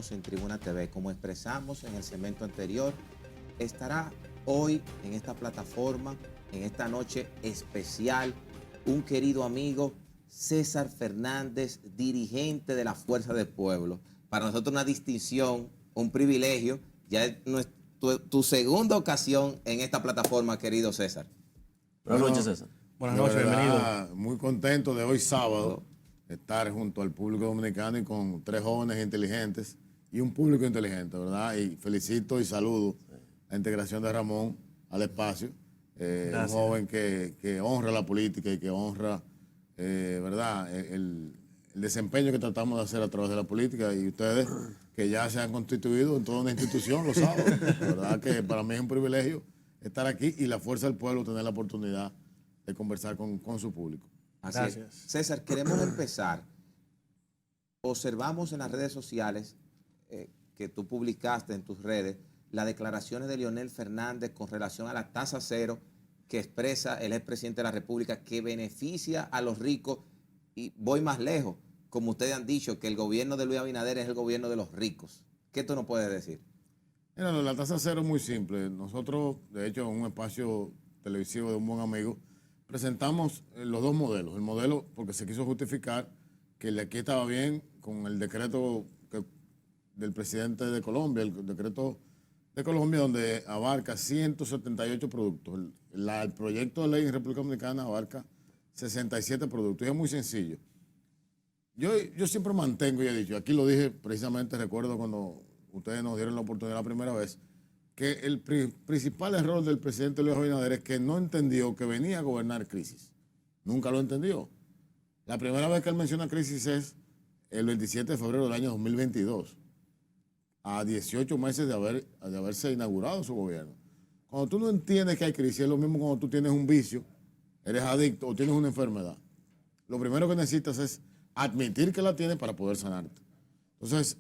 estamos en Tribuna TV. Como expresamos en el segmento anterior, estará hoy en esta plataforma, en esta noche especial, un querido amigo, César Fernández, dirigente de la Fuerza del Pueblo. Para nosotros una distinción, un privilegio. Ya es tu segunda ocasión en esta plataforma, querido César. Buenas noches, César. Buenas noches, bienvenido. Muy contento de hoy sábado estar junto al público dominicano y con tres jóvenes inteligentes y un público inteligente, ¿verdad? Y felicito y saludo la integración de Ramón al espacio. Un joven que honra la política y que honra, ¿verdad?, el desempeño que tratamos de hacer a través de la política, y ustedes que ya se han constituido en toda una institución, lo saben. La verdad que para mí es un privilegio estar aquí y la Fuerza del Pueblo tener la oportunidad de conversar con su público. Así Gracias. es. César, queremos empezar. Observamos en las redes sociales que tú publicaste en tus redes las declaraciones de Leonel Fernández con relación a la tasa cero que expresa el expresidente de la República, que beneficia a los ricos. Y voy más lejos, como ustedes han dicho, que el gobierno de Luis Abinader es el gobierno de los ricos. ¿Qué tú nos puedes decir? Mira, la tasa cero es muy simple. Nosotros, de hecho, en un espacio televisivo de un buen amigo, presentamos los dos modelos. El modelo, porque se quiso justificar que el de aquí estaba bien con el decreto del presidente de Colombia, el decreto de Colombia, donde abarca 178 productos. El proyecto de ley en República Dominicana abarca 67 productos. Y es muy sencillo. Yo siempre mantengo, y he dicho, aquí lo dije precisamente, recuerdo cuando ustedes nos dieron la oportunidad la primera vez, que el principal error del presidente Luis Abinader es que no entendió que venía a gobernar crisis. Nunca lo entendió. La primera vez que él menciona crisis es el 27 de febrero del año 2022, a 18 meses de haberse inaugurado su gobierno. Cuando tú no entiendes que hay crisis, es lo mismo cuando tú tienes un vicio, eres adicto o tienes una enfermedad. Lo primero que necesitas es admitir que la tienes para poder sanarte. Entonces,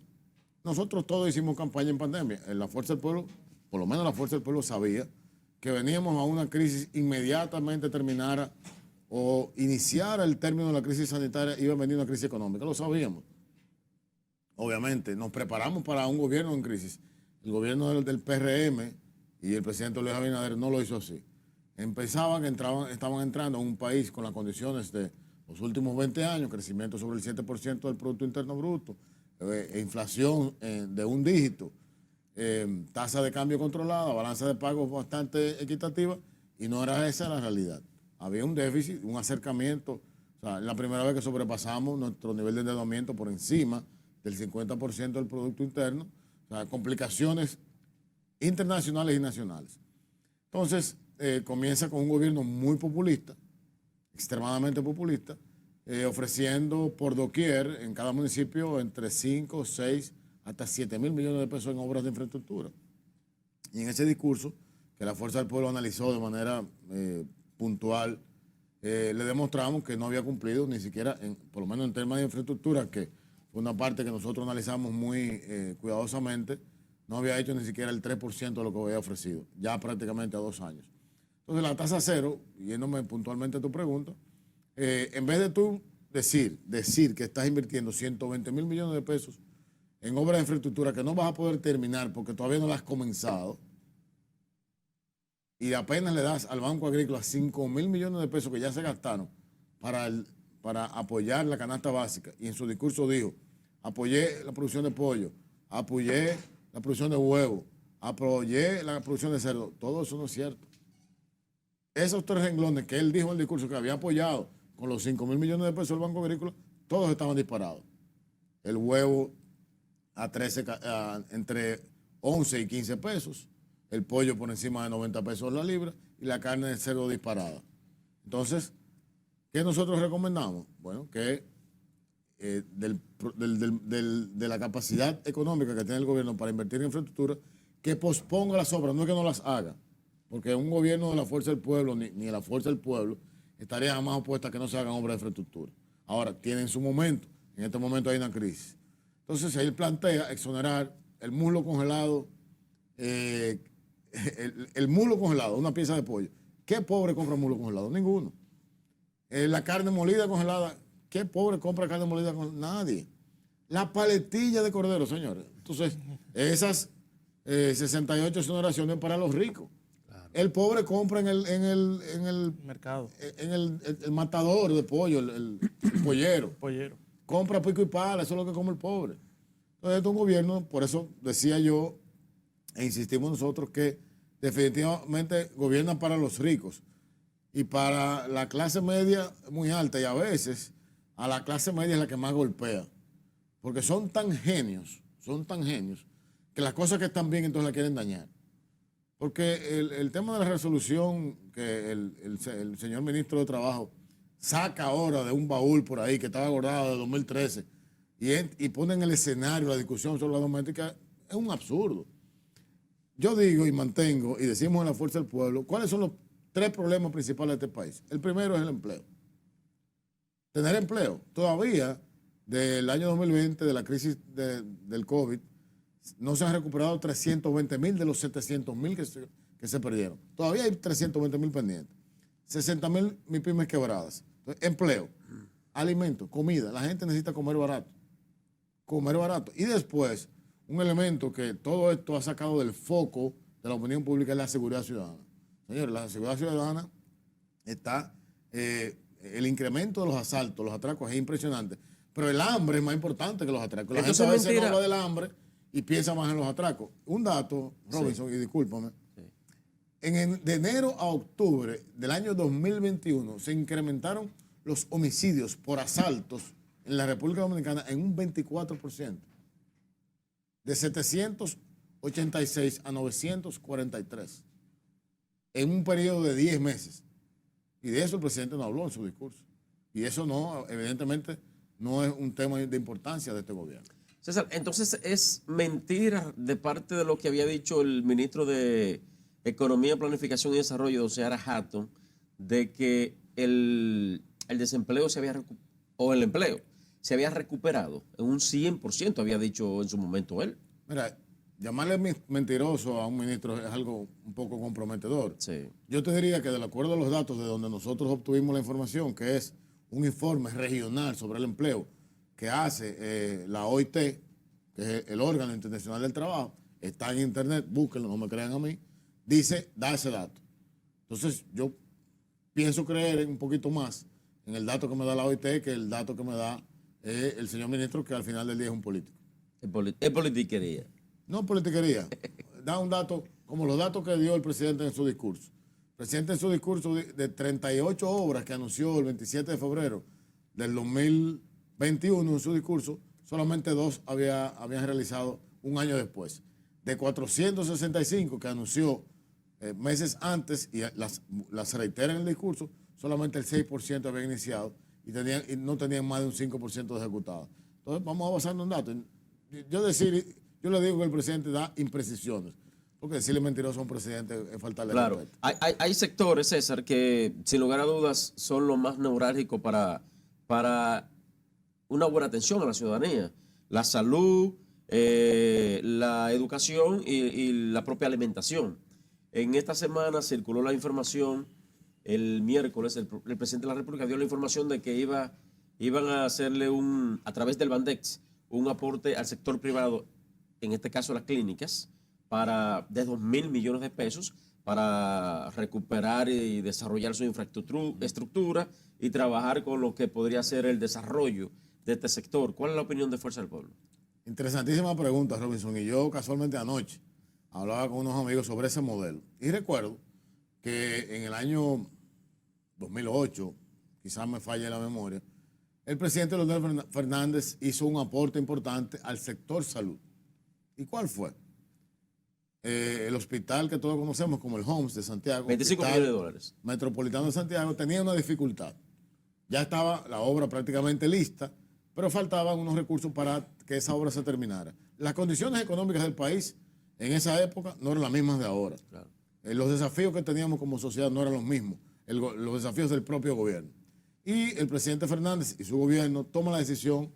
nosotros todos hicimos campaña en pandemia. En la Fuerza del Pueblo, por lo menos la Fuerza del Pueblo sabía que veníamos a una crisis, inmediatamente terminara o iniciara el término de la crisis sanitaria, iba a venir una crisis económica. Lo sabíamos. Obviamente, nos preparamos para un gobierno en crisis. El gobierno del PRM y el presidente Luis Abinader no lo hizo así. Estaban entrando a un país con las condiciones de los últimos 20 años, crecimiento sobre el 7% del Producto Interno Bruto, inflación de un dígito, tasa de cambio controlada, balanza de pagos bastante equitativa, y no era esa la realidad. Había un déficit, un acercamiento. O sea, la primera vez que sobrepasamos nuestro nivel de endeudamiento por encima del 50% del Producto Interno, o sea, complicaciones internacionales y nacionales. Entonces, comienza con un gobierno muy populista, extremadamente populista, ofreciendo por doquier en cada municipio entre 5, 6, hasta 7 mil millones de pesos en obras de infraestructura. Y en ese discurso, que la Fuerza del Pueblo analizó de manera puntual, le demostramos que no había cumplido ni siquiera, por lo menos en temas de infraestructura, que fue una parte que nosotros analizamos muy cuidadosamente, no había hecho ni siquiera el 3% de lo que había ofrecido, ya prácticamente a 2 años. Entonces la tasa cero, yéndome puntualmente a tu pregunta, en vez de tú decir que estás invirtiendo 120 mil millones de pesos en obras de infraestructura que no vas a poder terminar porque todavía no las has comenzado, y apenas le das al Banco Agrícola 5 mil millones de pesos que ya se gastaron para apoyar la canasta básica, y en su discurso dijo, apoyé la producción de pollo, apoyé la producción de huevo, apoyé la producción de cerdo. Todo eso no es cierto. Esos 3 renglones que él dijo en el discurso que había apoyado con los 5 mil millones de pesos del Banco Agrícola, todos estaban disparados. El huevo entre 11 y 15 pesos, el pollo por encima de 90 pesos la libra y la carne de cerdo disparada. Entonces, ¿qué nosotros recomendamos? Bueno, que de la capacidad económica que tiene el gobierno para invertir en infraestructura, que posponga las obras, no es que no las haga, porque un gobierno de la Fuerza del Pueblo, ni de la Fuerza del Pueblo, estaría jamás opuesta a que no se hagan obras de infraestructura. Ahora, tienen su momento, en este momento hay una crisis. Entonces, él plantea exonerar el muslo congelado, el muslo congelado, una pieza de pollo. ¿Qué pobre compra muslo congelado? Ninguno. La carne molida congelada, ¿qué pobre compra carne molida congelada? Nadie. La paletilla de cordero, señores. Entonces, esas 68 exoneraciones para los ricos. Claro. El pobre compra en el mercado, en el matador de pollo, el pollero. Pollero. Compra pico y pala, eso es lo que come el pobre. Entonces, este es un gobierno, por eso decía yo, e insistimos nosotros, que definitivamente gobierna para los ricos y para la clase media muy alta, y a veces a la clase media es la que más golpea, porque son tan genios, que las cosas que están bien entonces la quieren dañar. Porque el tema de la resolución que el señor ministro de Trabajo saca ahora de un baúl por ahí que estaba guardado de 2013 y pone en el escenario la discusión sobre la doméstica, es un absurdo. Yo digo y mantengo, y decimos en la Fuerza del Pueblo, ¿cuáles son los 3 problemas principales de este país? El primero es el empleo. Tener empleo. Todavía, del año 2020, de la crisis del COVID, no se han recuperado 320,000 de los 700,000 que se perdieron. Todavía hay 320,000 pendientes. 60,000 MIPYMES quebradas. Entonces, empleo, alimentos, comida. La gente necesita comer barato. Comer barato. Y después, un elemento que todo esto ha sacado del foco de la opinión pública es la seguridad ciudadana. Señores, la seguridad ciudadana está, el incremento de los asaltos, los atracos es impresionante, pero el hambre es más importante que los atracos. La gente a veces no habla del hambre y piensa más en los atracos. Un dato, Robinson, sí, y discúlpame, sí, de enero a octubre del año 2021 se incrementaron los homicidios por asaltos en la República Dominicana en un 24%. De 786 a 943 en un periodo de 10 meses. Y de eso el presidente no habló en su discurso. Y eso no, evidentemente, no es un tema de importancia de este gobierno. César, entonces es mentira de parte de lo que había dicho el ministro de Economía, Planificación y Desarrollo, Seara Hatton, de que el desempleo o el empleo se había recuperado en un 100%, había dicho en su momento él. Mira, llamarle mentiroso a un ministro es algo un poco comprometedor. Sí. Yo te diría que de acuerdo a los datos de donde nosotros obtuvimos la información, que es un informe regional sobre el empleo que hace la OIT, que es el órgano internacional del trabajo, está en internet, búsquenlo, no me crean a mí, da ese dato. Entonces yo pienso creer un poquito más en el dato que me da la OIT que el dato que me da el señor ministro, que al final del día es un político. Es politiquería. No politiquería. Da un dato, como los datos que dio el presidente en su discurso. El presidente en su discurso de 38 obras que anunció el 27 de febrero del 2021 en su discurso, solamente 2 habían realizado un año después. De 465 que anunció meses antes y las reitera en el discurso, solamente el 6% había iniciado y no tenían más de un 5% de ejecutado. Entonces vamos a basarnos en datos. Yo le digo que el presidente da imprecisiones, porque decirle mentiroso a un presidente es faltarle respeto. Claro, hay sectores, César, que sin lugar a dudas son los más neurálgicos para una buena atención a la ciudadanía. La salud, la educación y la propia alimentación. En esta semana circuló la información, el miércoles, el presidente de la República dio la información de que iban a hacerle a través del Bandex, un aporte al sector privado, en este caso las clínicas, de 2.000 millones de pesos para recuperar y desarrollar su infraestructura y trabajar con lo que podría ser el desarrollo de este sector. ¿Cuál es la opinión de Fuerza del Pueblo? Interesantísima pregunta, Robinson. Y yo casualmente anoche hablaba con unos amigos sobre ese modelo. Y recuerdo que en el año 2008, quizás me falle la memoria, el presidente Leonel Fernández hizo un aporte importante al sector salud. ¿Y cuál fue? El hospital que todos conocemos como el Homs de Santiago, 25 millones de dólares. Metropolitano de Santiago, tenía una dificultad. Ya estaba la obra prácticamente lista, pero faltaban unos recursos para que esa obra se terminara. Las condiciones económicas del país en esa época no eran las mismas de ahora. Claro. Los desafíos que teníamos como sociedad no eran los mismos, los desafíos del propio gobierno. Y el presidente Fernández y su gobierno toman la decisión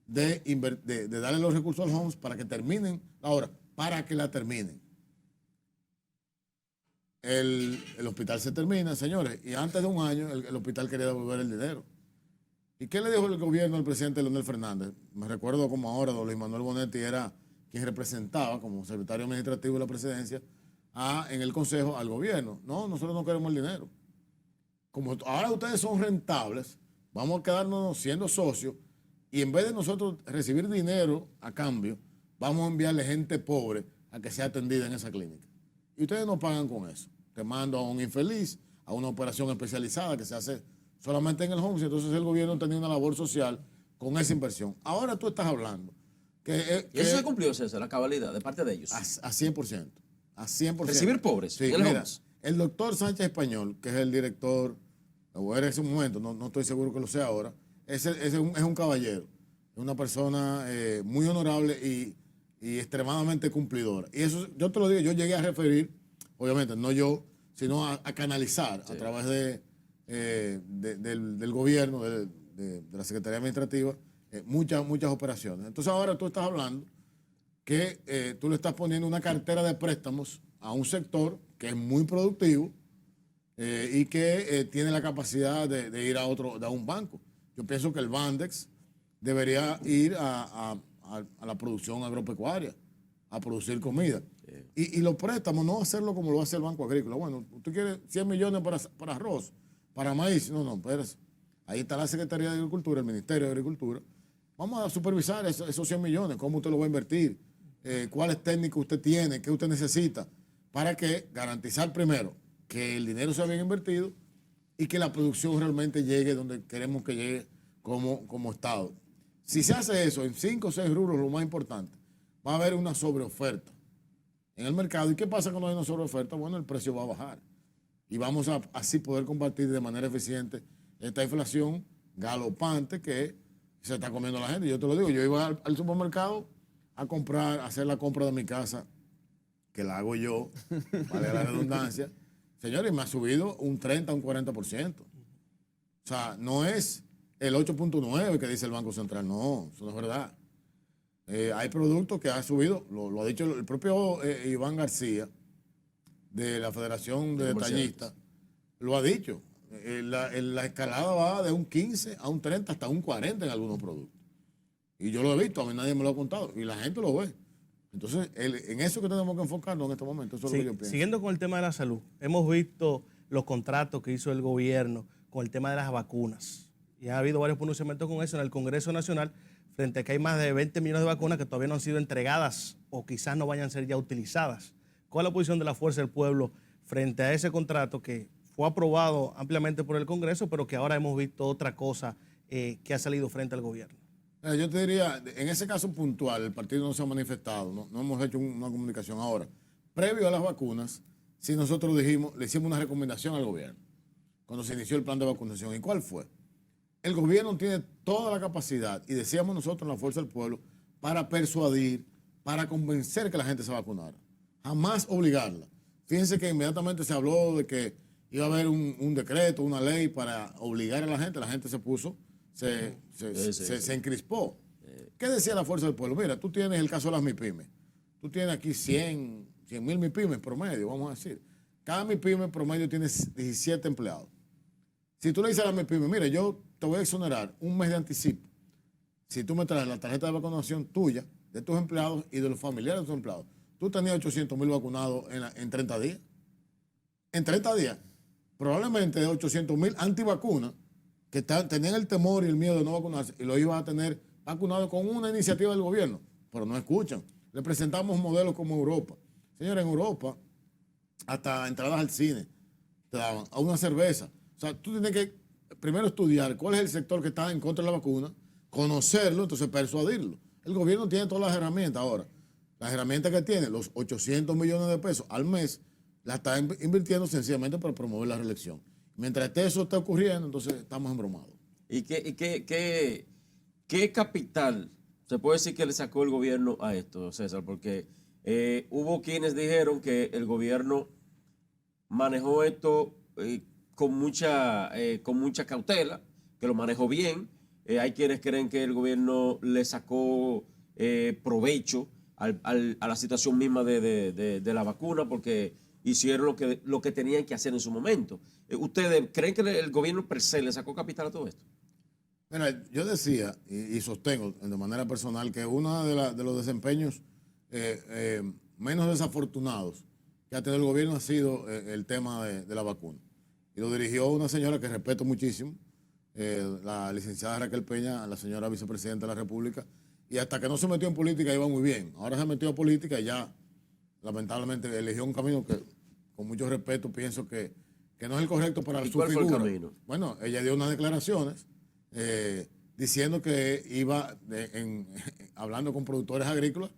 de darle los recursos al Homs para que terminen la obra, para que la terminen. El hospital se termina, señores, y antes de un año el hospital quería devolver el dinero. ¿Y qué le dijo el gobierno al presidente Leonel Fernández? Me recuerdo como ahora, don Luis Manuel Bonetti era quien representaba como secretario administrativo de la presidencia en el Consejo al gobierno. No, nosotros no queremos el dinero. Como ahora ustedes son rentables, vamos a quedarnos siendo socios y en vez de nosotros recibir dinero a cambio, vamos a enviarle gente pobre a que sea atendida en esa clínica. Y ustedes no pagan con eso. Te mando a un infeliz, a una operación especializada que se hace solamente en el home. Entonces el gobierno tenía una labor social con esa inversión. Ahora tú estás hablando ¿Y eso se cumplió, César, la cabalidad de parte de ellos? A 100%. A 100%. Recibir pobres. Sí, mira, el doctor Sánchez Español, que es el director, o era en ese momento, no estoy seguro que lo sea ahora, es un caballero, es una persona muy honorable y extremadamente cumplidora. Y eso, yo te lo digo, yo llegué a referir, obviamente, no yo, sino a canalizar a través del gobierno, de la Secretaría Administrativa, muchas operaciones. Entonces ahora tú estás hablando que tú le estás poniendo una cartera de préstamos a un sector que es muy productivo y que tiene la capacidad de ir a un banco. Yo pienso que el Bandex debería ir a la producción agropecuaria, a producir comida. Y los préstamos no hacerlo como lo hace el Banco Agrícola. Bueno, usted quiere 100 millones para arroz, para maíz. No, espérese. Ahí está la Secretaría de Agricultura, el Ministerio de Agricultura. Vamos a supervisar esos 100 millones, cómo usted lo va a invertir, cuáles técnicos usted tiene, qué usted necesita, para que garantizar primero que el dinero sea bien invertido y que la producción realmente llegue donde queremos que llegue como Estado. Si se hace eso en 5 o 6 rubros, lo más importante, va a haber una sobreoferta en el mercado. ¿Y qué pasa cuando hay una sobreoferta? Bueno, el precio va a bajar. Y vamos a así poder combatir de manera eficiente esta inflación galopante que se está comiendo la gente. Yo te lo digo, yo iba al supermercado a hacer la compra de mi casa, que la hago yo, vale la redundancia. Señores, me ha subido un 30, un 40%. O sea, no es el 8.9 que dice el Banco Central, no, eso no es verdad. Hay productos que han subido, lo ha dicho el propio Iván García, de la Federación de Detallistas, lo ha dicho. La escalada va de un 15 a un 30 hasta un 40 en algunos productos. Y yo lo he visto, a mí nadie me lo ha contado, y la gente lo ve. Entonces, en eso que tenemos que enfocarnos en este momento, eso es lo que yo pienso. Siguiendo con el tema de la salud, hemos visto los contratos que hizo el gobierno con el tema de las vacunas. Y ha habido varios pronunciamientos con eso en el Congreso Nacional, frente a que hay más de 20 millones de vacunas que todavía no han sido entregadas o quizás no vayan a ser ya utilizadas. ¿Cuál es la posición de la Fuerza del Pueblo frente a ese contrato que fue aprobado ampliamente por el Congreso, pero que ahora hemos visto otra cosa que ha salido frente al gobierno? Yo te diría, en ese caso puntual, el partido no se ha manifestado, no hemos hecho una comunicación ahora. Previo a las vacunas, sí nosotros le hicimos una recomendación al gobierno cuando se inició el plan de vacunación. ¿Y cuál fue? El gobierno tiene toda la capacidad, y decíamos nosotros en la Fuerza del Pueblo, para persuadir, para convencer que la gente se vacunara. Jamás obligarla. Fíjense que inmediatamente se habló de que iba a haber un decreto, una ley para obligar a la gente se puso, se encrispó. ¿Qué decía la Fuerza del Pueblo? Mira, tú tienes el caso de las MIPYMES. Tú tienes aquí 100,000 MIPYMES promedio, vamos a decir. Cada MIPYME promedio tiene 17 empleados. Si tú le dices a la MIPYME, mira, yo te voy a exonerar un mes de anticipo si tú me traes la tarjeta de vacunación tuya, de tus empleados y de los familiares de tus empleados. Tú tenías 800,000 vacunados en 30 días. En 30 días, probablemente 800,000 antivacunas que tenían el temor y el miedo de no vacunarse y lo iban a tener vacunados con una iniciativa del gobierno, pero no escuchan. Le presentamos modelos como Europa. Señores, en Europa, hasta entradas al cine te daban, a una cerveza. O sea, tú tienes que primero estudiar cuál es el sector que está en contra de la vacuna, conocerlo, entonces persuadirlo. El gobierno tiene todas las herramientas ahora. Las herramientas que tiene, los 800 millones de pesos al mes, las está invirtiendo sencillamente para promover la reelección. Mientras eso está ocurriendo, entonces estamos embromados. ¿Y qué capital se puede decir que le sacó el gobierno a esto, César? Porque hubo quienes dijeron que el gobierno manejó esto con mucha cautela, que lo manejó bien. Hay quienes creen que el gobierno le sacó provecho a la situación misma de la vacuna porque hicieron lo que tenían que hacer en su momento. ¿Ustedes creen que el gobierno per se le sacó capital a todo esto? Mira, yo decía y sostengo de manera personal que uno de los desempeños menos desafortunados que ha tenido el gobierno ha sido el tema de la vacuna. Y lo dirigió una señora que respeto muchísimo, la licenciada Raquel Peña, la señora vicepresidenta de la República, y hasta que no se metió en política iba muy bien. Ahora se metió a política y ya lamentablemente eligió un camino que con mucho respeto pienso que no es el correcto para su cuál fue figura. el camino? Bueno, ella dio unas declaraciones diciendo que iba hablando con productores agrícolas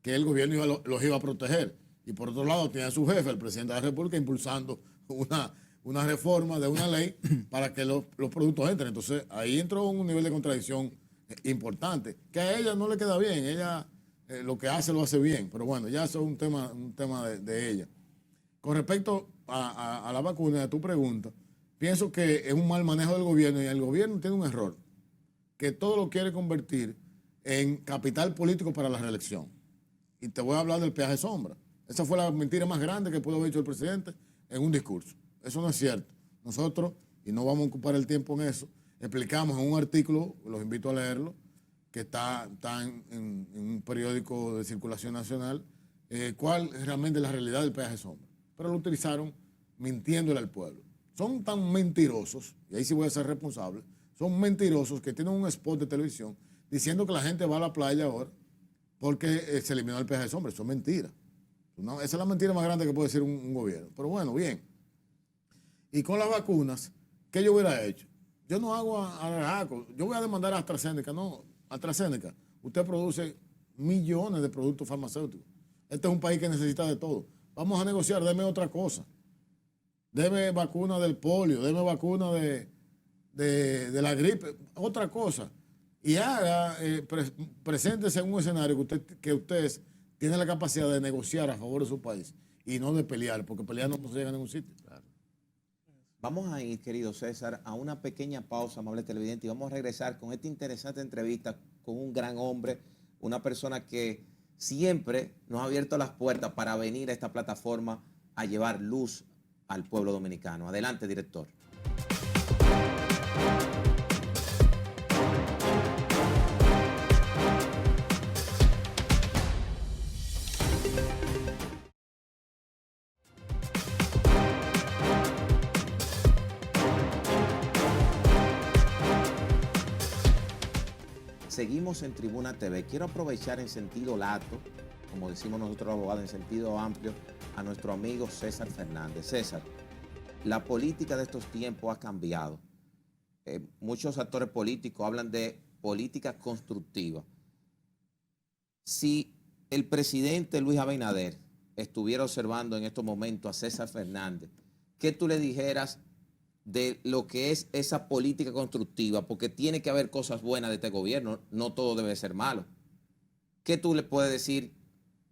que el gobierno los iba a proteger. Y por otro lado tenía a su jefe, el presidente de la República, impulsando una reforma de una ley para que los productos entren. Entonces ahí entró un nivel de contradicción importante, que a ella no le queda bien. Ella lo que hace lo hace bien, pero bueno, ya eso es un tema de ella. Con respecto a la vacuna, a tu pregunta, pienso que es un mal manejo del gobierno y el gobierno tiene un error, que todo lo quiere convertir en capital político para la reelección. Y te voy a hablar del peaje sombra. Esa fue la mentira más grande que pudo haber dicho el presidente en un discurso. Eso no es cierto. Nosotros, y no vamos a ocupar el tiempo en eso, explicamos en un artículo, los invito a leerlo, que está en un periódico de circulación nacional, cuál es realmente la realidad del peaje sombra. Pero lo utilizaron mintiéndole al pueblo. Son tan mentirosos, y ahí sí voy a ser responsable, son mentirosos que tienen un spot de televisión diciendo que la gente va a la playa ahora porque se eliminó el peaje sombra. Eso es mentira. No, esa es la mentira más grande que puede decir un gobierno. Pero bueno, bien. Y con las vacunas, ¿qué yo hubiera hecho? Yo no hago yo voy a demandar a AstraZeneca. No, AstraZeneca, usted produce millones de productos farmacéuticos. Este es un país que necesita de todo. Vamos a negociar, deme otra cosa. Deme vacuna del polio, deme vacuna de la gripe, otra cosa. Y haga, preséntese en un escenario que usted tiene la capacidad de negociar a favor de su país y no de pelear, porque pelear no se llega a ningún sitio. Claro. Vamos a ir, querido César, a una pequeña pausa, amable televidente, y vamos a regresar con esta interesante entrevista con un gran hombre, una persona que siempre nos ha abierto las puertas para venir a esta plataforma a llevar luz al pueblo dominicano. Adelante, director. Seguimos en Tribuna TV. Quiero aprovechar en sentido lato, como decimos nosotros los abogados, en sentido amplio, a nuestro amigo César Fernández. César, la política de estos tiempos ha cambiado. Muchos actores políticos hablan de política constructiva. Si el presidente Luis Abinader estuviera observando en estos momentos a César Fernández, ¿qué tú le dijeras de lo que es esa política constructiva? Porque tiene que haber cosas buenas de este gobierno, no todo debe ser malo. ¿Qué tú le puedes decir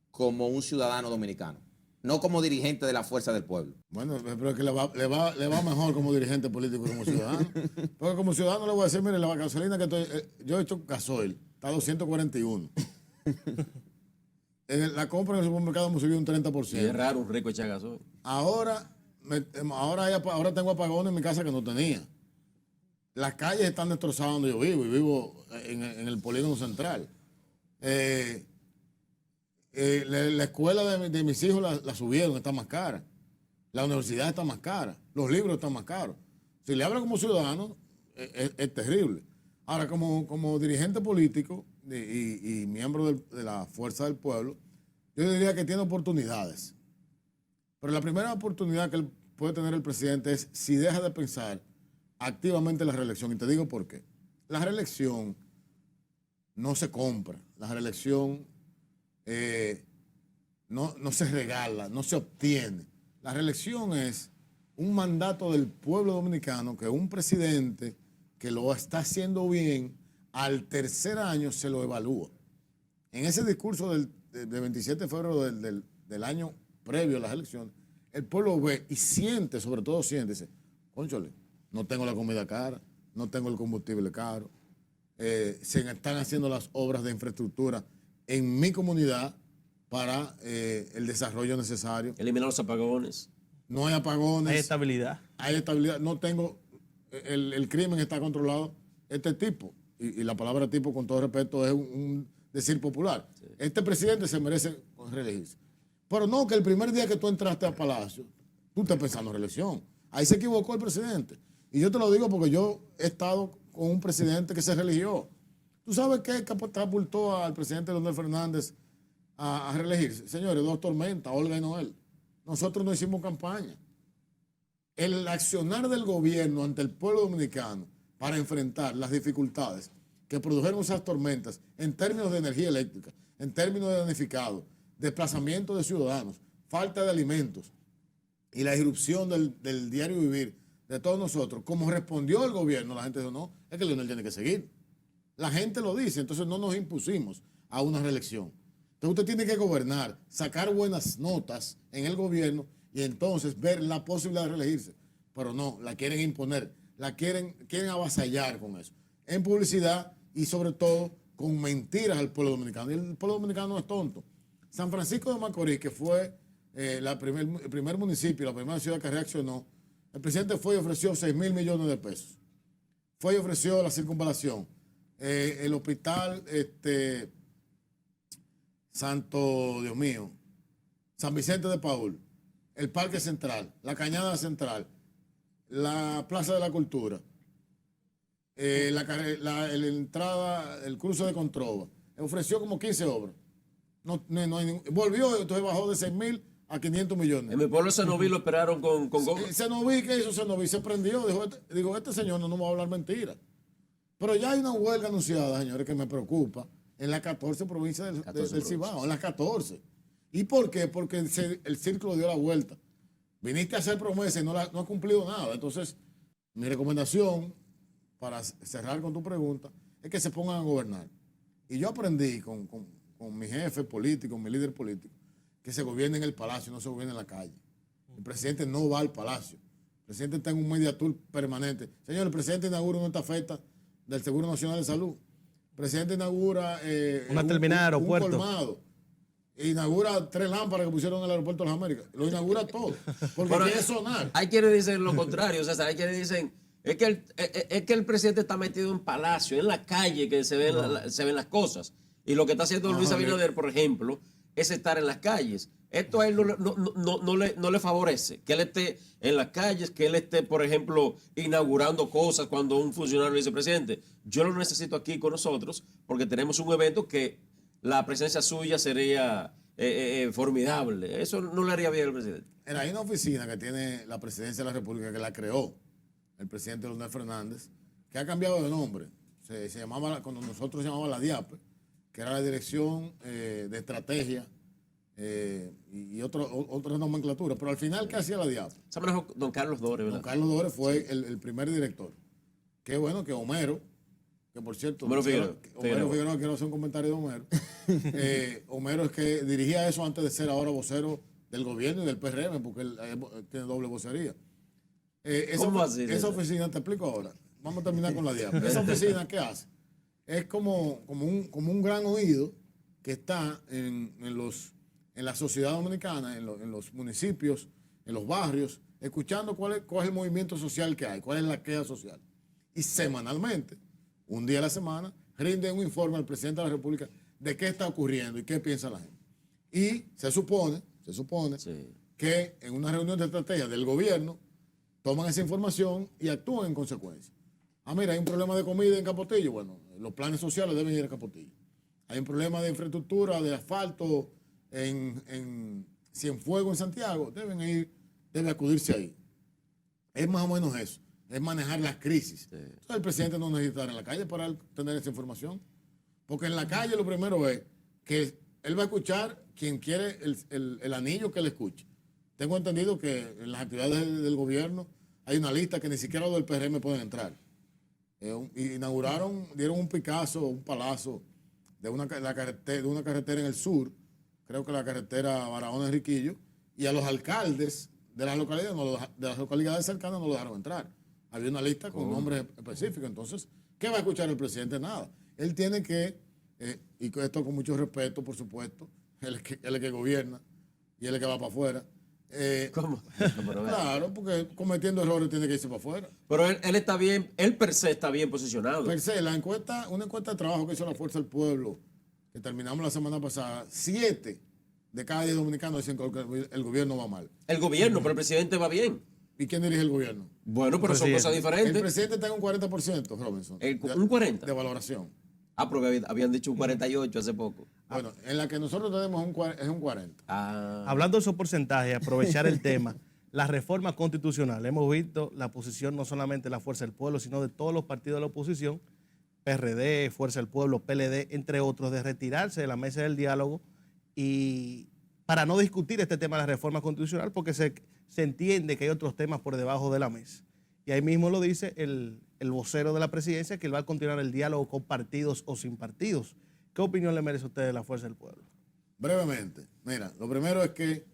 como un ciudadano dominicano? No como dirigente de la Fuerza del Pueblo. Bueno, pero que le va mejor como dirigente político que como ciudadano. Porque como ciudadano le voy a decir, mire, la gasolina que yo he hecho gasoil, está a 241. La compra en el supermercado hemos subido un 30%. Y es raro un rico echar gasoil. Ahora tengo apagones en mi casa que no tenía. Las calles están destrozadas donde yo vivo, y vivo en el polígono central. La escuela de mis hijos la subieron, está más cara. La universidad está más cara. Los libros están más caros. Si le habla como ciudadano, es terrible. Ahora, como dirigente político y miembro de la Fuerza del Pueblo, yo diría que tiene oportunidades. Pero la primera oportunidad que puede tener el presidente es si deja de pensar activamente en la reelección. Y te digo por qué. La reelección no se compra. La reelección no se regala, no se obtiene. La reelección es un mandato del pueblo dominicano que un presidente que lo está haciendo bien, al tercer año se lo evalúa. En ese discurso del 27 de febrero del año previo a las elecciones, el pueblo ve y siente, sobre todo siente, dice, cónchale, no tengo la comida cara, no tengo el combustible caro, se están haciendo las obras de infraestructura en mi comunidad para el desarrollo necesario. Eliminar los apagones. No hay apagones. Hay estabilidad. Hay estabilidad. No tengo, el crimen está controlado. Este tipo, y la palabra tipo con todo respeto es un decir popular. Este presidente se merece reelegirse. Pero no, que el primer día que tú entraste a Palacio, tú estás pensando en reelección. Ahí se equivocó el presidente. Y yo te lo digo porque yo he estado con un presidente que se religió. ¿Tú sabes qué catapultó al presidente Leonel Fernández a reelegirse? Señores, 2 tormentas, Olga y Noel. Nosotros no hicimos campaña. El accionar del gobierno ante el pueblo dominicano para enfrentar las dificultades que produjeron esas tormentas en términos de energía eléctrica, en términos de damnificados, desplazamiento de ciudadanos, falta de alimentos y la irrupción del diario vivir de todos nosotros, como respondió el gobierno, la gente dijo, no, es que Leonel tiene que seguir. La gente lo dice, entonces no nos impusimos a una reelección. Entonces usted tiene que gobernar, sacar buenas notas en el gobierno y entonces ver la posibilidad de reelegirse. Pero no, la quieren imponer, quieren avasallar con eso. En publicidad y sobre todo con mentiras al pueblo dominicano. Y el pueblo dominicano no es tonto. San Francisco de Macorís, que fue el primer municipio, la primera ciudad que reaccionó, el presidente fue y ofreció 6,000 millones de pesos. Fue y ofreció la circunvalación. El hospital Dios mío, San Vicente de Paúl, el Parque Central, la Cañada Central, la Plaza de la Cultura, la entrada, el cruce de Controva. Ofreció como 15 obras. Volvió, entonces bajó de 6,000 a 500 millones. En mi pueblo Cenoví lo esperaron con goma. Cenoví, ¿qué hizo Cenoví? Se prendió. Digo, este señor no va a hablar mentira. Pero ya hay una huelga anunciada, señores, que me preocupa, en las 14 provincias del Cibao, en las 14. ¿Y por qué? Porque el círculo dio la vuelta. Viniste a hacer promesas y no ha cumplido nada. Entonces, mi recomendación, para cerrar con tu pregunta, es que se pongan a gobernar. Y yo aprendí con mi jefe político, mi líder político, que se gobierne en el palacio, no se gobierne en la calle. El presidente no va al palacio. El presidente está en un media tour permanente. Señor, el presidente inaugura una estafeta del Seguro Nacional de Salud. El presidente inaugura una terminal de aeropuerto. Un colmado. Inaugura 3 lámparas que pusieron en el aeropuerto de las Américas. Lo inaugura todo. Porque quiere sonar. Hay quienes dicen lo contrario, César. Hay quienes dicen es que el presidente está metido en palacio, en la calle, que se ven las cosas. Y lo que está haciendo Luis Abinader, por ejemplo, es estar en las calles. Esto a él no le favorece. Que él esté en las calles, que él esté, por ejemplo, inaugurando cosas cuando un funcionario dice, presidente, yo lo necesito aquí con nosotros porque tenemos un evento que la presencia suya sería formidable. Eso no le haría bien al presidente. Hay una oficina que tiene la presidencia de la República que la creó el presidente Leonel Fernández, que ha cambiado de nombre. Se llamaba, cuando nosotros llamaba la DIAPE, que era la Dirección de Estrategia y otra nomenclatura. Pero al final, ¿qué hacía la DIAPE? Se manejó don Carlos Dore, ¿verdad? Don Carlos Dore fue el primer director. Qué bueno que Homero, que por cierto, Homero Figueroa, quiero hacer un comentario de Homero. Homero es que dirigía eso antes de ser ahora vocero del gobierno y del PRM, porque él tiene doble vocería. ¿Cómo así? Esa oficina, te explico ahora. Vamos a terminar con la DIAPE. Esa oficina, ¿qué hace? Es como un gran oído que está en la sociedad dominicana, en los municipios, en los barrios, escuchando cuál es el movimiento social que hay, cuál es la queja social. Y semanalmente, un día a la semana, rinde un informe al presidente de la República de qué está ocurriendo y qué piensa la gente. Y se supone sí, que en una reunión de estrategia del gobierno toman esa información y actúan en consecuencia. Mira, hay un problema de comida en Capotillo. Bueno, los planes sociales deben ir a Capotillo. Hay un problema de infraestructura, de asfalto en Cienfuegos, en Santiago. Debe acudirse ahí. Es más o menos eso. Es manejar las crisis. Sí. Entonces, el presidente no necesita estar en la calle para tener esa información. Porque en la calle lo primero es que él va a escuchar quien quiere el anillo que le escuche. Tengo entendido que en las actividades del gobierno hay una lista que ni siquiera los del PRM pueden entrar. Dieron un Picasso, un palazo de una carretera en el sur, creo que la carretera Barahona-Enriquillo, y a los alcaldes de las localidades cercanas no lo dejaron entrar. Había una lista con nombres específicos. Entonces, ¿qué va a escuchar el presidente? Nada. Él tiene que, y esto con mucho respeto, por supuesto, él es el que gobierna y él es el que va para afuera. ¿Cómo? Claro, porque cometiendo errores tiene que irse para afuera. Pero él está bien, él per se está bien posicionado. Per se, una encuesta de trabajo que hizo la Fuerza del Pueblo, que que terminamos la semana pasada, 7 de cada 10 dominicanos dicen que el gobierno va mal. El gobierno, pero el presidente va bien. ¿Y quién dirige el gobierno? Bueno, pero son Presidente. cosas El diferentes. presidente está en un 40%, Robinson. ¿Un 40? De valoración. Ah, porque habían dicho un 48 hace poco. Bueno, en la que nosotros tenemos es un 40. Ah, Hablando de esos porcentajes, aprovechar el tema, la reforma constitucional. Hemos visto la posición no solamente de la Fuerza del Pueblo, sino de todos los partidos de la oposición, PRD, Fuerza del Pueblo, PLD, entre otros, de retirarse de la mesa del diálogo y para no discutir este tema de la reforma constitucional, porque se entiende que hay otros temas por debajo de la mesa. Y ahí mismo lo dice el vocero de la presidencia, que él va a continuar el diálogo con partidos o sin partidos. ¿Qué opinión le merece a usted de la Fuerza del Pueblo? Brevemente, mira, lo primero es que,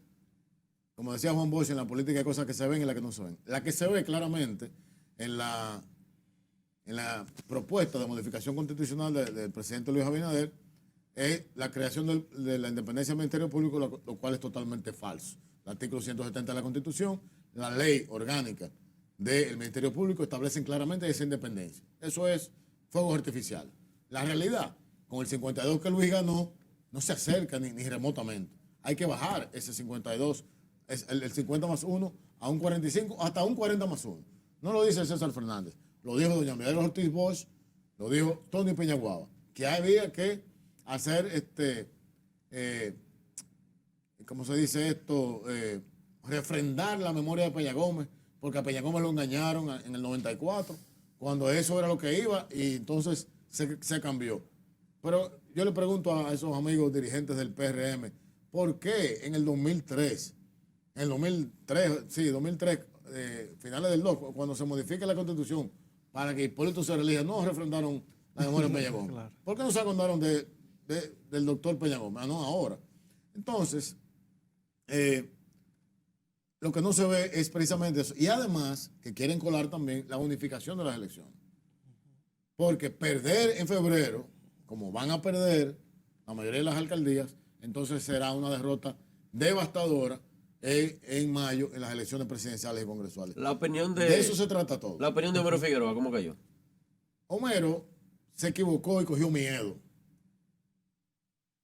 como decía Juan Bosch, en la política hay cosas que se ven y las que no se ven. La que se ve claramente en la propuesta de modificación constitucional del presidente Luis Abinader es la creación de la independencia del Ministerio Público, lo cual es totalmente falso. El artículo 170 de la Constitución, la ley orgánica del Ministerio Público establecen claramente esa independencia. Eso es fuegos artificiales. La realidad, con el 52 que Luis ganó, no se acerca ni remotamente. Hay que bajar ese 52, el 50 más 1 a un 45, hasta un 40 más 1. No lo dice César Fernández, lo dijo doña Miguel Ortiz Bosch, lo dijo Tony Peñaguaba, que había que hacer ¿cómo se dice esto? Refrendar la memoria de Peña Gómez, porque a Peña Gómez lo engañaron en el 94, cuando eso era lo que iba, y entonces se cambió. Pero yo le pregunto a esos amigos dirigentes del PRM, ¿por qué en el 2003, finales del 2, cuando se modifica la Constitución para que Hipólito se relija, no refrendaron la memoria de Peña Gómez? Claro. ¿Por qué no se acordaron del doctor Peña Gómez? No, ahora. Entonces, lo que no se ve es precisamente eso. Y además, que quieren colar también la unificación de las elecciones. Porque perder en febrero, como van a perder la mayoría de las alcaldías, entonces será una derrota devastadora en mayo en las elecciones presidenciales y congresuales. la opinión De eso se trata todo. La opinión de Homero Figueroa, ¿cómo cayó? Homero se equivocó y cogió miedo.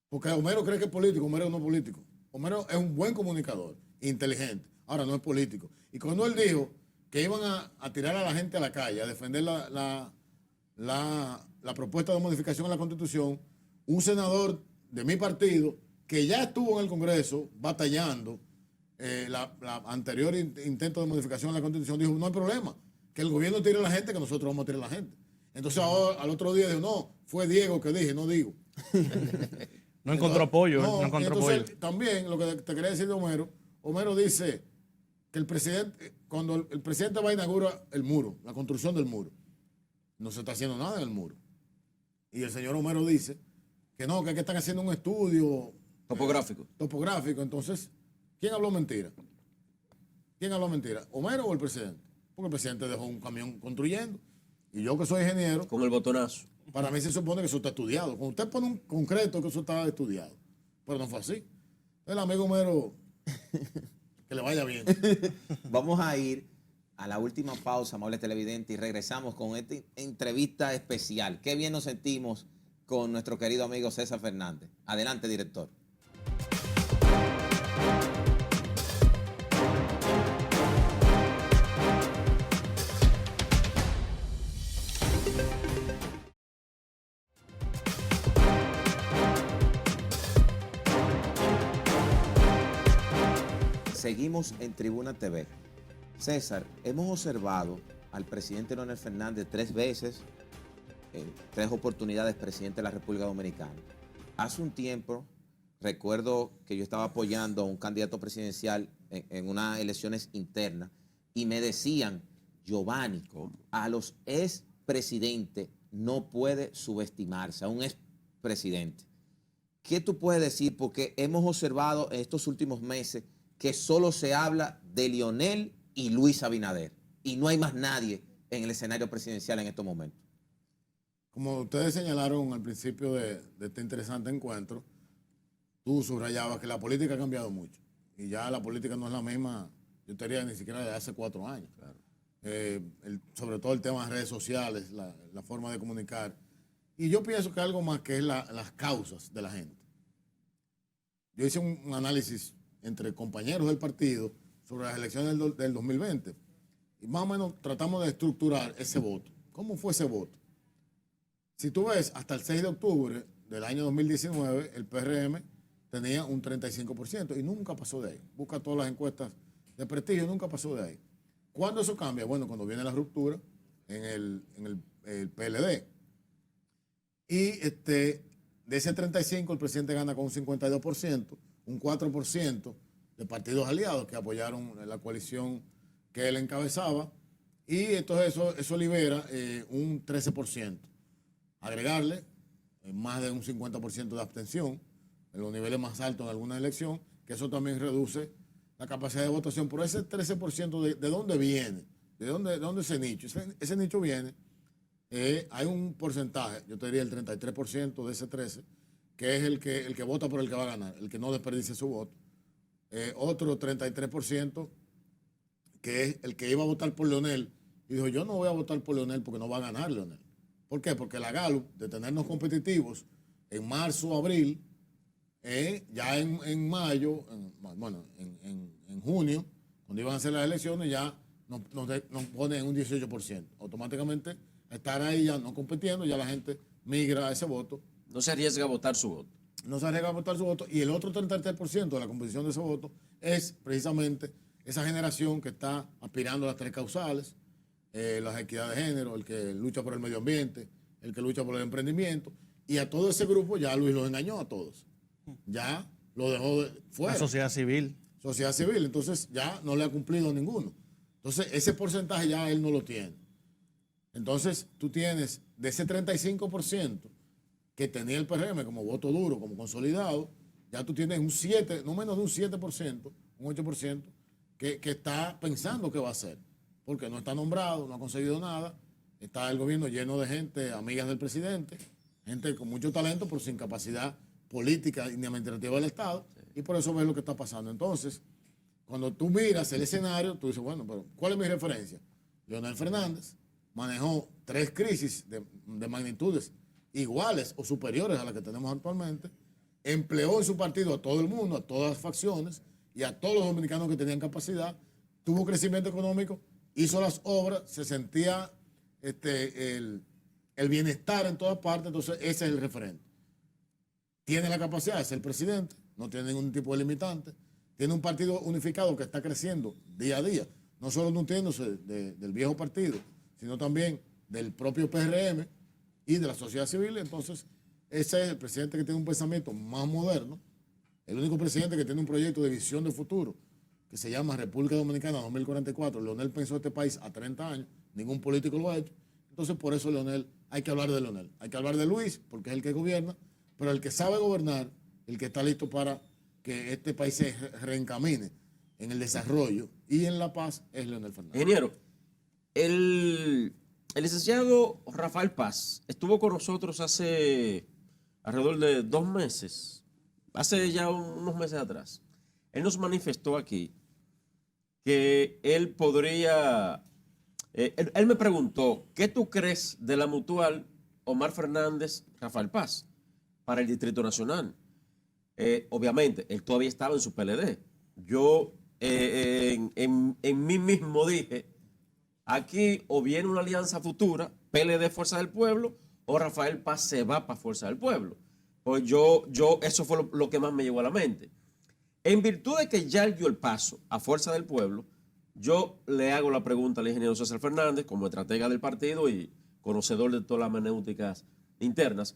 Porque Homero cree que es político, Homero no es político. Homero es un buen comunicador, inteligente. Ahora no es político. Y cuando él dijo que iban a tirar a la gente a la calle, a defender la propuesta de modificación a la Constitución, un senador de mi partido, que ya estuvo en el Congreso batallando la anterior intento de modificación a la Constitución, dijo, no hay problema, que el gobierno tire a la gente, que nosotros vamos a tirar a la gente. Entonces ahora, al otro día dijo, no, fue Diego que dije, no digo. No encontró apoyo, No, no encontró entonces, apoyo. también lo que te quería decir de Homero dice que cuando el presidente va a inaugurar el muro, la construcción del muro, no se está haciendo nada en el muro. Y el señor Homero dice que no, que están haciendo un estudio Topográfico. Entonces, ¿quién habló mentira? ¿Quién habló mentira? ¿Homero o el presidente? Porque el presidente dejó un camión construyendo. Y yo que soy ingeniero, Con el botonazo. para mí se supone que eso está estudiado. Cuando usted pone un concreto, que eso está estudiado. Pero no fue así. El amigo Homero, que le vaya bien. Vamos a ir a la última pausa, amable televidente, y regresamos con esta entrevista especial. Qué bien nos sentimos con nuestro querido amigo César Fernández. Adelante, director. Seguimos en Tribuna TV. César, hemos observado al presidente Leonel Fernández 3 veces, 3 oportunidades presidente de la República Dominicana. Hace un tiempo, recuerdo que yo estaba apoyando a un candidato presidencial en unas elecciones internas y me decían, Giovanni, a los expresidentes no puede subestimarse, a un expresidente. ¿Qué tú puedes decir? Porque hemos observado en estos últimos meses que solo se habla de Leonel y Luis Abinader. Y no hay más nadie en el escenario presidencial en estos momentos. Como ustedes señalaron al principio de este interesante encuentro, tú subrayabas que la política ha cambiado mucho. Y ya la política no es la misma, yo te diría, ni siquiera de hace 4 años. Claro. Sobre todo el tema de redes sociales, la forma de comunicar. Y yo pienso que algo más que es las causas de la gente. Yo hice un análisis entre compañeros del partido sobre las elecciones del 2020 y más o menos tratamos de estructurar ese voto. ¿Cómo fue ese voto? Si tú ves, hasta el 6 de octubre del año 2019, el PRM tenía un 35% y nunca pasó de ahí. Busca todas las encuestas de prestigio, nunca pasó de ahí. ¿Cuándo eso cambia? Bueno, cuando viene la ruptura en el PLD. Y de ese 35, el presidente gana con un 52%, un 4% de partidos aliados que apoyaron la coalición que él encabezaba. Y entonces eso libera un 13%. Agregarle más de un 50% de abstención en los niveles más altos en alguna elección, que eso también reduce la capacidad de votación. Pero ese 13%, ¿de dónde viene? ¿De dónde ese nicho? Ese nicho viene, hay un porcentaje, yo te diría el 33% de ese 13%, que es el que vota por el que va a ganar, el que no desperdicie su voto. Otro 33%, que es el que iba a votar por Leonel, y dijo, yo no voy a votar por Leonel porque no va a ganar Leonel. ¿Por qué? Porque la Gallup, de tenernos competitivos en marzo, abril, ya en mayo, en junio, cuando iban a hacer las elecciones, ya nos ponen en un 18%. Automáticamente, estar ahí ya no compitiendo, ya la gente migra a ese voto. No se arriesga a votar su voto. No se arriesga a votar su voto. Y el otro 33% de la composición de ese voto es precisamente esa generación que está aspirando a las tres causales, la equidad de género, el que lucha por el medio ambiente, el que lucha por el emprendimiento. Y a todo ese grupo ya Luis los engañó a todos. Ya lo dejó fuera. La sociedad civil. Sociedad civil. Entonces ya no le ha cumplido a ninguno. Entonces ese porcentaje ya él no lo tiene. Entonces tú tienes de ese 35% que tenía el PRM como voto duro, como consolidado, ya tú tienes un 7, no menos de un 7%, un 8%, que está pensando qué va a hacer. Porque no está nombrado, no ha conseguido nada. Está el gobierno lleno de gente, amigas del presidente, gente con mucho talento, pero sin capacidad política ni administrativa del Estado. Y por eso ves lo que está pasando. Entonces, cuando tú miras el escenario, tú dices, bueno, pero ¿cuál es mi referencia? Leonel Fernández manejó 3 crisis de magnitudes iguales o superiores a las que tenemos actualmente, empleó en su partido a todo el mundo, a todas las facciones y a todos los dominicanos que tenían capacidad, tuvo crecimiento económico, hizo las obras, se sentía el bienestar en todas partes, entonces ese es el referente. Tiene la capacidad de ser presidente, no tiene ningún tipo de limitante, tiene un partido unificado que está creciendo día a día, no solo nutriéndose del viejo partido, sino también del propio PRM y de la sociedad civil. Entonces, ese es el presidente que tiene un pensamiento más moderno, el único presidente que tiene un proyecto de visión de futuro que se llama República Dominicana 2044. Leonel pensó este país a 30 años, ningún político lo ha hecho. Entonces, por eso Leonel, hay que hablar de Leonel. Hay que hablar de Luis, porque es el que gobierna, pero el que sabe gobernar, el que está listo para que este país se reencamine en el desarrollo y en la paz, es Leonel Fernández. Ingeniero, el licenciado Rafael Paz estuvo con nosotros hace alrededor de 2 meses, hace ya unos meses atrás. Él nos manifestó aquí que él podría, él me preguntó, ¿qué tú crees de la mutual Omar Fernández Rafael Paz para el Distrito Nacional? Obviamente, él todavía estaba en su PLD. Yo en mí mismo dije, aquí o viene una alianza futura, PLD Fuerza del Pueblo, o Rafael Paz se va para Fuerza del Pueblo. Pues eso fue lo que más me llegó a la mente. En virtud de que ya él dio el paso a Fuerza del Pueblo, yo le hago la pregunta al ingeniero César Fernández, como estratega del partido y conocedor de todas las hermenéuticas internas.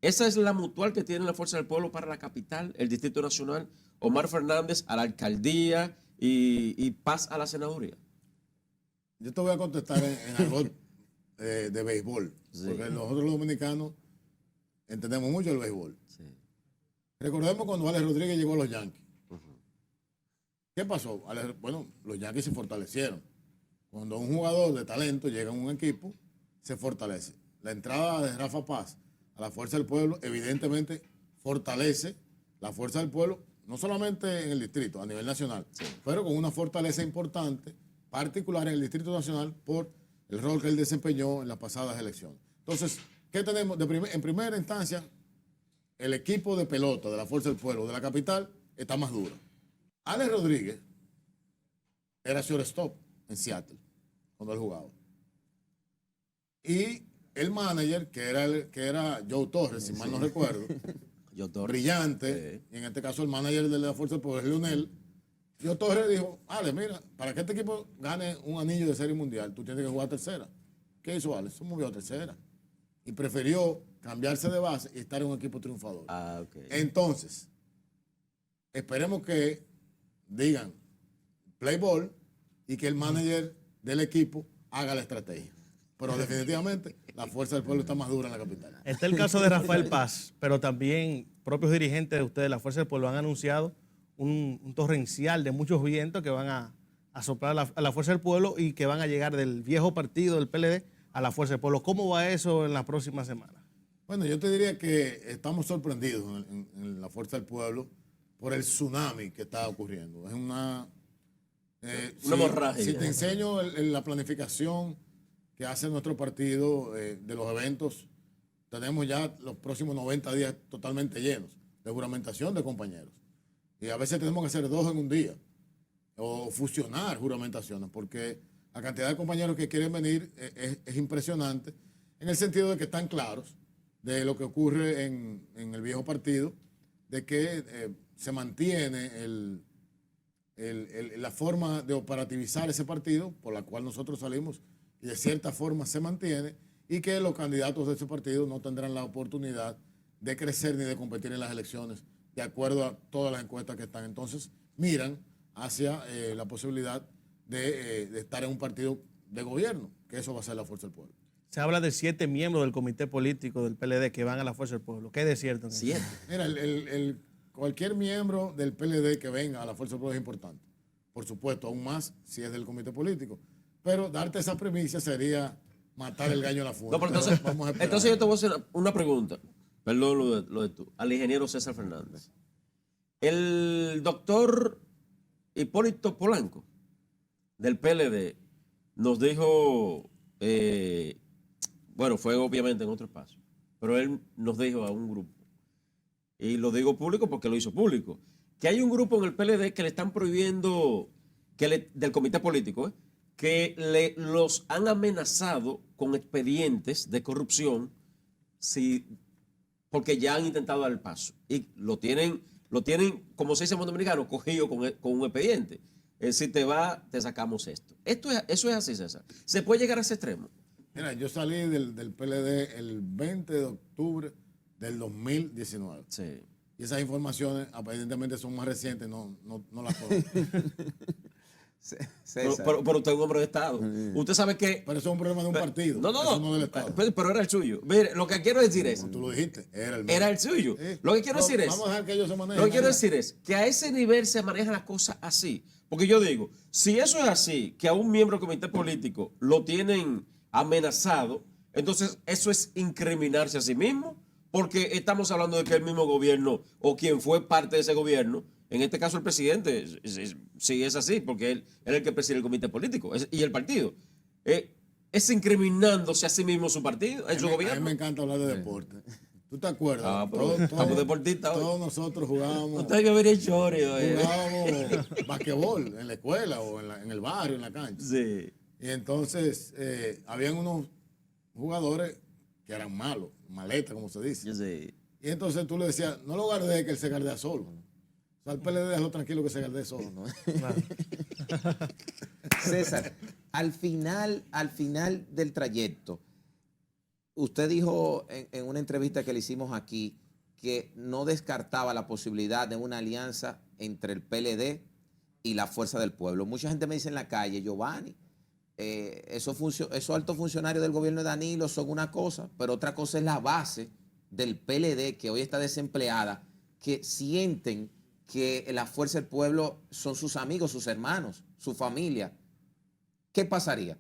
¿Esa es la mutual que tiene la Fuerza del Pueblo para la capital, el Distrito Nacional? Omar Fernández a la alcaldía y Paz a la senaduría. Yo te voy a contestar en algo de béisbol, sí, porque nosotros los dominicanos entendemos mucho el béisbol. Sí. Recordemos cuando Alex Rodríguez llegó a los Yankees. ¿Qué pasó? Bueno, los Yankees se fortalecieron. Cuando un jugador de talento llega a un equipo, se fortalece. La entrada de Rafa Paz a la Fuerza del Pueblo evidentemente fortalece la Fuerza del Pueblo, no solamente en el distrito, a nivel nacional, sí, pero con una fortaleza importante, particular en el Distrito Nacional, por el rol que él desempeñó en las pasadas elecciones. Entonces, ¿Qué tenemos? En primera instancia, el equipo de pelota de la Fuerza del Pueblo de la capital está más duro. Alex Rodríguez era shortstop en Seattle cuando él jugaba. Y el manager, que era Joe Torres, si mal no recuerdo, brillante, y en este caso el manager de la Fuerza del Pueblo es Lionel. Joe Torres dijo, Ale, mira, para que este equipo gane un anillo de serie mundial, tú tienes que jugar a tercera. ¿Qué hizo Ale? Se movió a tercera. Y prefirió cambiarse de base y estar en un equipo triunfador. Okay. Entonces, esperemos que digan play ball y que el manager del equipo haga la estrategia. Pero definitivamente la Fuerza del Pueblo está más dura en la capital. Está el caso de Rafael Paz, pero también propios dirigentes de ustedes, la Fuerza del Pueblo, han anunciado un torrencial de muchos vientos que van a soplar a la Fuerza del Pueblo y que van a llegar del viejo partido del PLD a la Fuerza del Pueblo. ¿Cómo va eso en las próximas semanas? Bueno, yo te diría que estamos sorprendidos en la Fuerza del Pueblo por el tsunami que está ocurriendo. Es una hemorragia. Si te enseño la planificación que hace nuestro partido de los eventos, tenemos ya los próximos 90 días totalmente llenos de juramentación de compañeros. Y a veces tenemos que hacer 2 en un día o fusionar juramentaciones porque la cantidad de compañeros que quieren venir es impresionante en el sentido de que están claros de lo que ocurre en el viejo partido, de que se mantiene la forma de operativizar ese partido por la cual nosotros salimos y de cierta forma se mantiene y que los candidatos de ese partido no tendrán la oportunidad de crecer ni de competir en las elecciones de acuerdo a todas las encuestas que están. Entonces miran hacia la posibilidad de estar en un partido de gobierno, que eso va a ser la Fuerza del Pueblo. Se habla de 7 miembros del comité político del PLD que van a la Fuerza del Pueblo. ¿Qué es de cierto? 7. Mira, cualquier miembro del PLD que venga a la Fuerza del Pueblo es importante. Por supuesto, aún más si es del comité político. Pero darte esa premisa sería matar el gallo a la funda. No, pero entonces yo te voy a hacer una pregunta. Perdón lo de tú. Al ingeniero César Fernández. El doctor Hipólito Polanco del PLD nos dijo, bueno, fue obviamente en otro espacio, pero él nos dijo a un grupo, y lo digo público porque lo hizo público, que hay un grupo en el PLD que le están prohibiendo, del comité político, que los han amenazado con expedientes de corrupción porque ya han intentado dar el paso. Y lo tienen como se dice en dominicano, cogido con un expediente. Si te va, te sacamos esto. Eso es así, César. ¿Se puede llegar a ese extremo? Mira, yo salí del PLD el 20 de octubre del 2019. Sí. Y esas informaciones aparentemente son más recientes, no las puedo. Pero usted es un hombre de Estado. Usted sabe que... Pero eso es un problema de un partido. No del Estado. Pero era el suyo. Mire, lo que quiero decir es... Como tú lo dijiste, era el mío. Era el suyo. Lo que quiero decir es... Vamos a dejar que ellos se manejen. Lo que quiero decir es que a ese nivel se manejan las cosas así. Porque yo digo, si eso es así, que a un miembro del comité político lo tienen amenazado, entonces eso es incriminarse a sí mismo, porque estamos hablando de que el mismo gobierno o quien fue parte de ese gobierno, en este caso el presidente, sí es así, porque él es el que preside el comité político y el partido, es incriminándose a sí mismo su partido, en su gobierno. A mí me encanta hablar de deporte. ¿Tú te acuerdas? Estamos deportistas hoy. Todos nosotros jugábamos. Usted hay que venir choreo. Jugábamos basquetbol en la escuela o en el barrio, en la cancha. Sí. Y entonces habían unos jugadores que eran malos, maletas, como se dice. Sí. Y entonces tú le decías, no lo guardes, que él se gardea solo. O sea, el PLD déjalo tranquilo que se gardee solo. ¿No? César, al final del trayecto, usted dijo en una entrevista que le hicimos aquí que no descartaba la posibilidad de una alianza entre el PLD y la Fuerza del Pueblo. Mucha gente me dice en la calle, Giovanni, esos altos funcionarios del gobierno de Danilo son una cosa, pero otra cosa es la base del PLD, que hoy está desempleada, que sienten que la Fuerza del Pueblo son sus amigos, sus hermanos, su familia. ¿Qué pasaría?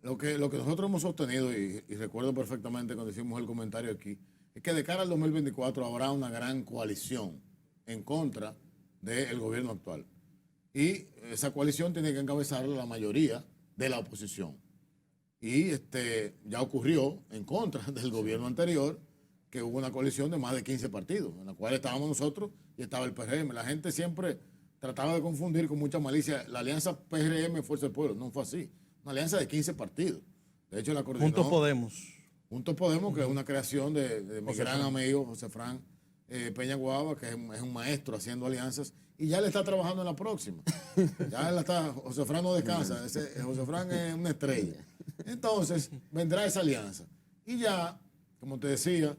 Lo que nosotros hemos sostenido, y recuerdo perfectamente cuando hicimos el comentario aquí, es que de cara al 2024 habrá una gran coalición en contra del gobierno actual. Y esa coalición tiene que encabezar la mayoría de la oposición. Y ya ocurrió en contra del gobierno anterior que hubo una coalición de más de 15 partidos, en la cual estábamos nosotros y estaba el PRM. La gente siempre trataba de confundir con mucha malicia la alianza PRM-Fuerza del Pueblo. No fue así. Una alianza de 15 partidos. De hecho, la coordinó Juntos Podemos. Juntos Podemos, que es una creación de mi gran amigo José Fran Peña Guava, que es un maestro haciendo alianzas, y ya le está trabajando en la próxima. Ya él está, José Fran no descansa, José Fran es una estrella. Entonces, vendrá esa alianza. Y ya, como te decía,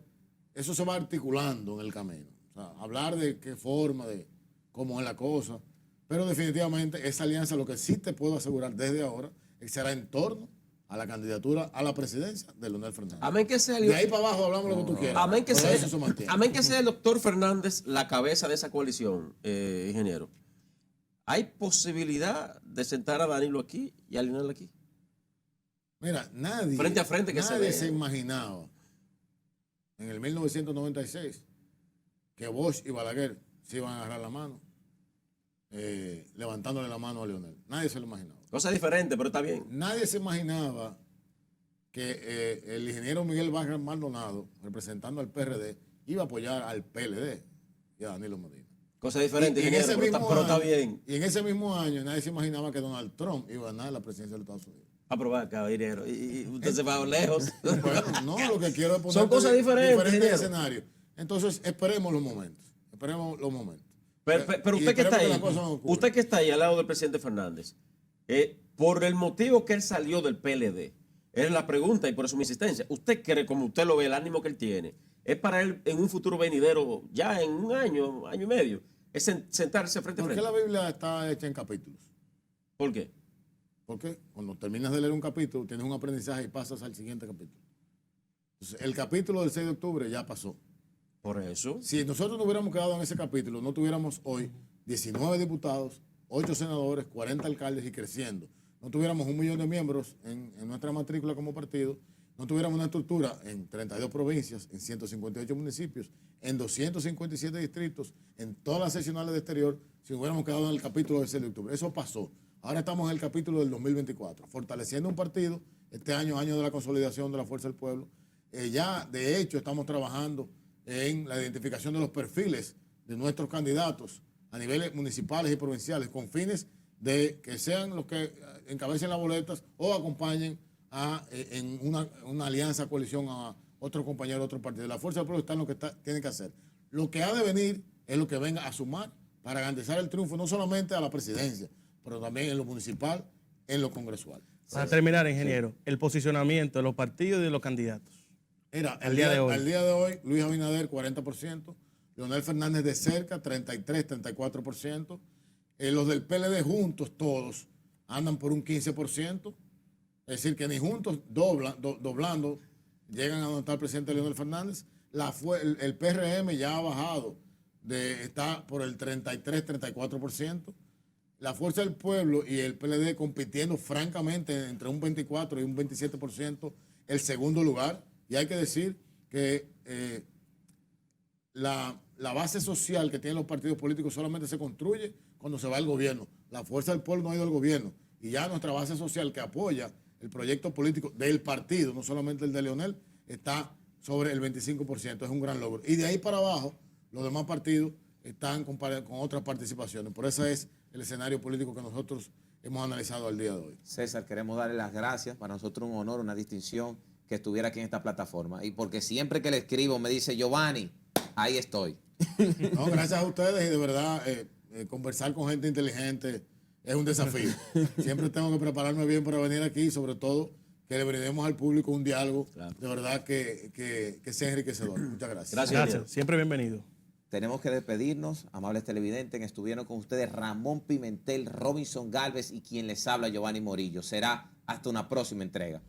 eso se va articulando en el camino. O sea, hablar de qué forma, de cómo es la cosa, pero definitivamente esa alianza, lo que sí te puedo asegurar desde ahora, es que será en torno a la candidatura a la presidencia de Leonel Fernández. Amén que sea De ahí para abajo hablamos lo que tú quieras. Amén que, Pero sea, eso se mantiene. amén que sea el doctor Fernández la cabeza de esa coalición, ingeniero. ¿Hay posibilidad de sentar a Danilo aquí y a Leonel aquí? Mira, nadie, Frente a frente que nadie se se ve. imaginaba en el 1996 que Bosch y Balaguer se iban a agarrar la mano, levantándole la mano a Leonel. Nadie se lo imaginaba. Cosa diferente, pero está bien. Nadie se imaginaba que el ingeniero Miguel Vargas Maldonado, representando al PRD, iba a apoyar al PLD y a Danilo Medina. Cosa diferente, Y en ingeniero, ese pero, mismo pero está año- bien. Y en ese mismo año nadie se imaginaba que Donald Trump iba a ganar la presidencia de los Estados Unidos. Aprobar, caballero. Y usted se va lejos. Bueno, no, lo que quiero es poner Son cosas diferentes, ingeniero. escenarios. Entonces, esperemos los momentos. Esperemos los momentos. Pero Y usted que está esperemos ahí, las cosas no ocurran. usted que está ahí al lado del presidente Fernández, por el motivo que él salió del PLD, es la pregunta y por eso mi insistencia. ¿Usted cree, como usted lo ve, el ánimo que él tiene, es para él en un futuro venidero, ya en un año, año y medio, es sentarse frente a ¿Por qué frente? la Biblia está hecha en capítulos? ¿Por qué? Porque cuando terminas de leer un capítulo, tienes un aprendizaje y pasas al siguiente capítulo. Entonces, el capítulo del 6 de octubre ya pasó. Por eso. Si nosotros no hubiéramos quedado en ese capítulo, no tuviéramos hoy 19 diputados, 8 senadores, 40 alcaldes y creciendo. No tuviéramos 1 millón de miembros en nuestra matrícula como partido, no tuviéramos una estructura en 32 provincias, en 158 municipios, en 257 distritos, en todas las seccionales de exterior, si hubiéramos quedado en el capítulo del 6 de octubre. Eso pasó. Ahora estamos en el capítulo del 2024, fortaleciendo un partido, este año, año de la consolidación de la Fuerza del Pueblo. Ya, de hecho, estamos trabajando en la identificación de los perfiles de nuestros candidatos a niveles municipales y provinciales, con fines de que sean los que encabecen las boletas o acompañen en una alianza, coalición a otro compañero, otro partido. La Fuerza del Pueblo está en lo que tiene que hacer. Lo que ha de venir es lo que venga a sumar para garantizar el triunfo, no solamente a la presidencia, pero también en lo municipal, en lo congresual. Para terminar, ingeniero, el posicionamiento de los partidos y de los candidatos. Era, Al día de hoy. Al día de hoy, Luis Abinader, 40%, Leonel Fernández de cerca, 33, 34%. Los del PLD juntos, todos, andan por un 15%. Es decir, que ni juntos doblando llegan a donde está el presidente Leonel Fernández. El PRM ya ha bajado, está por el 33, 34%. La Fuerza del Pueblo y el PLD compitiendo francamente entre un 24 y un 27% el segundo lugar. Y hay que decir que la base social que tienen los partidos políticos solamente se construye cuando se va al gobierno. La Fuerza del Pueblo no ha ido al gobierno. Y ya nuestra base social que apoya el proyecto político del partido, no solamente el de Leonel, está sobre el 25%. Es un gran logro. Y de ahí para abajo, los demás partidos están con otras participaciones. Por eso es el escenario político que nosotros hemos analizado al día de hoy. César, queremos darle las gracias. Para nosotros un honor, una distinción que estuviera aquí en esta plataforma. Y porque siempre que le escribo me dice, Giovanni, ahí estoy. No, gracias a ustedes y de verdad conversar con gente inteligente es un desafío. Siempre tengo que prepararme bien para venir aquí, sobre todo que le brindemos al público un diálogo de verdad que sea enriquecedor. Muchas gracias. Gracias, Gracias, ingeniero. siempre bienvenido. Tenemos que despedirnos, amables televidentes, que estuvieron con ustedes Ramón Pimentel, Robinson Galvez y quien les habla, Giovanni Morillo. Será hasta una próxima entrega.